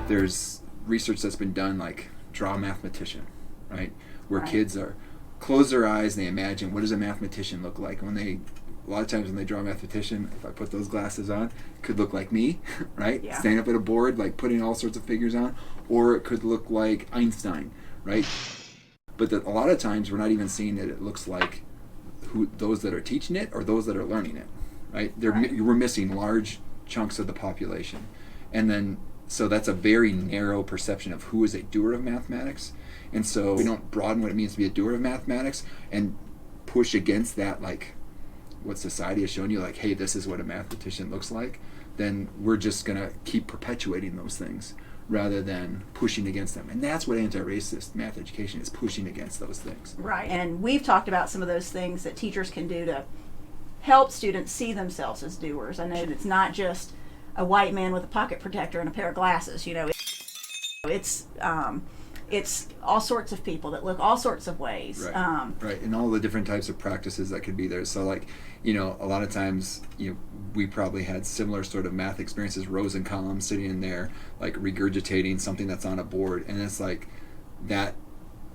there's research that's been done, like draw a mathematician, right? Where kids are close their eyes and they imagine what does a mathematician look like. A lot of times when they draw a mathematician, if I put those glasses on, it could look like me, right? Yeah. Standing up at a board, like putting all sorts of figures on, or it could look like Einstein, right? But a lot of times we're not even seeing that it looks like those that are teaching it or those that are learning it, right? We're missing large chunks of the population. And then, so that's a very narrow perception of who is a doer of mathematics. And so we don't broaden what it means to be a doer of mathematics and push against that, like what society has shown you, like, hey, this is what a mathematician looks like. Then we're just going to keep perpetuating those things rather than pushing against them. And that's what anti-racist math education is, pushing against those things. Right. And we've talked about some of those things that teachers can do to help students see themselves as doers. I know that it's not just a white man with a pocket protector and a pair of glasses. It's all sorts of people that look all sorts of ways. Right. Right. And all the different types of practices that could be there. So, like, a lot of times, we probably had similar sort of math experiences, rows and columns, sitting in there, like regurgitating something that's on a board. And it's like that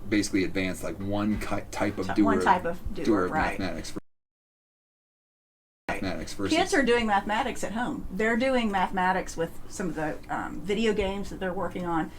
basically advanced, like one type of doer. One type of doer, of right. mathematics. Versus kids are doing mathematics at home. They're doing mathematics with some of the video games that they're working on.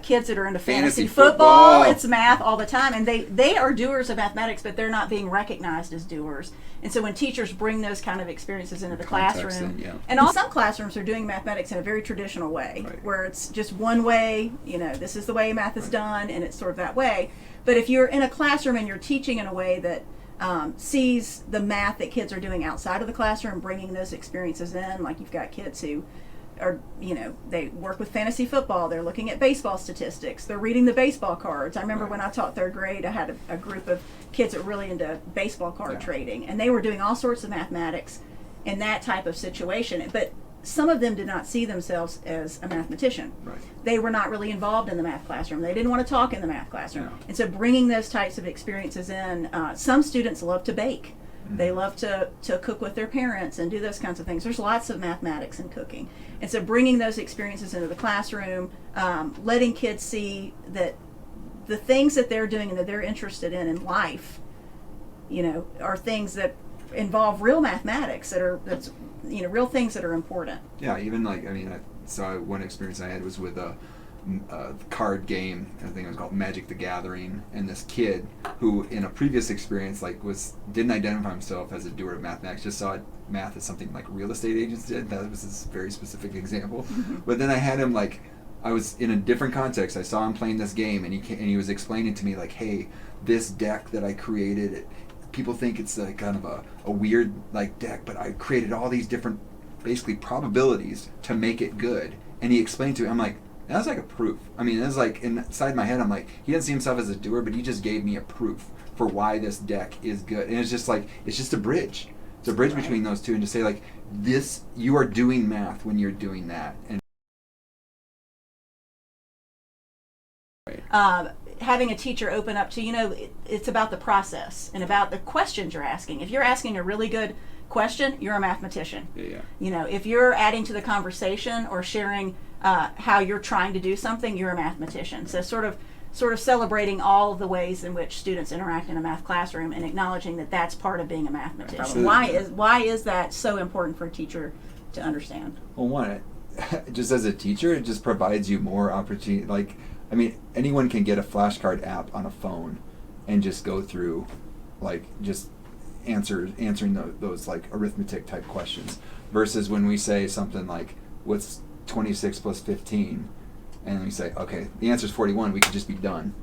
Kids that are into fantasy football, it's math all the time, and they are doers of mathematics, but they're not being recognized as doers. And so when teachers bring those kind of experiences into the classroom, and all some classrooms are doing mathematics in a very traditional way, where it's just one way, this is the way math is done, and it's sort of that way. But if you're in a classroom and you're teaching in a way that sees the math that kids are doing outside of the classroom, bringing those experiences in, like you've got kids who are, they work with fantasy football, they're looking at baseball statistics, they're reading the baseball cards. I remember when I taught third grade, I had a group of kids that were really into baseball card trading, and they were doing all sorts of mathematics in that type of situation. But some of them did not see themselves as a mathematician. Right. They were not really involved in the math classroom. They didn't want to talk in the math classroom. No. And so bringing those types of experiences in, some students love to bake. They love to cook with their parents and do those kinds of things. There's lots of mathematics in cooking. And so bringing those experiences into the classroom, letting kids see that the things that they're doing and that they're interested in life, are things that involve real mathematics, that's real things that are important. Yeah, even one experience I had was with a card game. I think it was called Magic the Gathering, and this kid who in a previous experience didn't identify himself as a doer of mathematics, just saw math as something like real estate agents did. That was this very specific example. But then I had him, I was in a different context. I saw him playing this game, and he was explaining to me, like, hey, this deck that I created, people think it's kind of a weird deck, but I created all these different basically probabilities to make it good. And he explained to me, I'm like, that's like a proof. I mean, it's like inside my head, I'm like, he doesn't see himself as a doer, but he just gave me a proof for why this deck is good. And it's just it's just a bridge. It's a bridge between those two, and to say this, you are doing math when you're doing that. And having a teacher open up to, it's about the process and about the questions you're asking. If you're asking a really good question, you're a mathematician. Yeah. If you're adding to the conversation or sharing how you're trying to do something, you're a mathematician. So sort of celebrating all of the ways in which students interact in a math classroom and acknowledging that that's part of being a mathematician. Why is that so important for a teacher to understand? Well, one, just as a teacher, it just provides you more opportunity. Anyone can get a flashcard app on a phone and just go through, just answering those arithmetic type questions, versus when we say something like, what's 26 plus 15? And we say, okay, the answer is 41, we could just be done.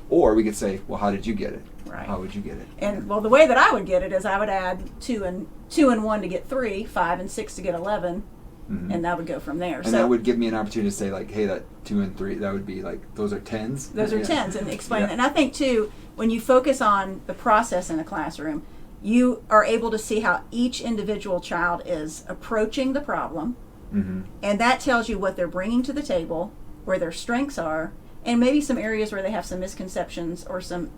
Or we could say, well, how did you get it? Right. How would you get it? And the way that I would get it is I would add 2 and 1 to get 3, 5 and 6 to get 11, and that would go from there. And that would give me an opportunity to say, hey, that 2 and 3, that would be those are tens. Those are tens, and explain that. And I think too, when you focus on the process in a classroom, you are able to see how each individual child is approaching the problem, and that tells you what they're bringing to the table, where their strengths are, and maybe some areas where they have some misconceptions or some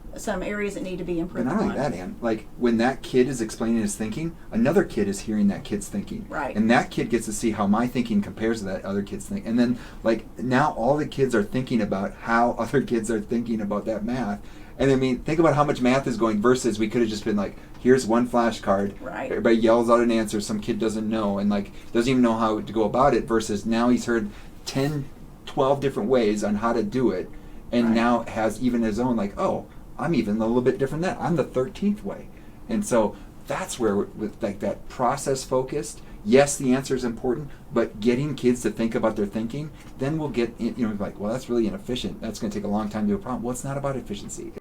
areas that need to be improved And not on. only that, Ann, like when that kid is explaining his thinking, another kid is hearing that kid's thinking. Right. And that kid gets to see how my thinking compares to that other kid's thinking. And then like now all the kids are thinking about how other kids are thinking about that math. And I mean, think about how much math is going versus we could have just been like, here's one flashcard. Right. Everybody yells out an answer some kid doesn't know and like doesn't even know how to go about it versus now he's heard 10, 12 different ways on how to do it. And Right. now has even his own like, oh, I'm even a little bit different than that. I'm the 13th way. And so that's where with like that process focused, yes, the answer is important, but getting kids to think about their thinking, then we'll get, like, well, that's really inefficient. That's going to take a long time to do a problem. Well, it's not about efficiency.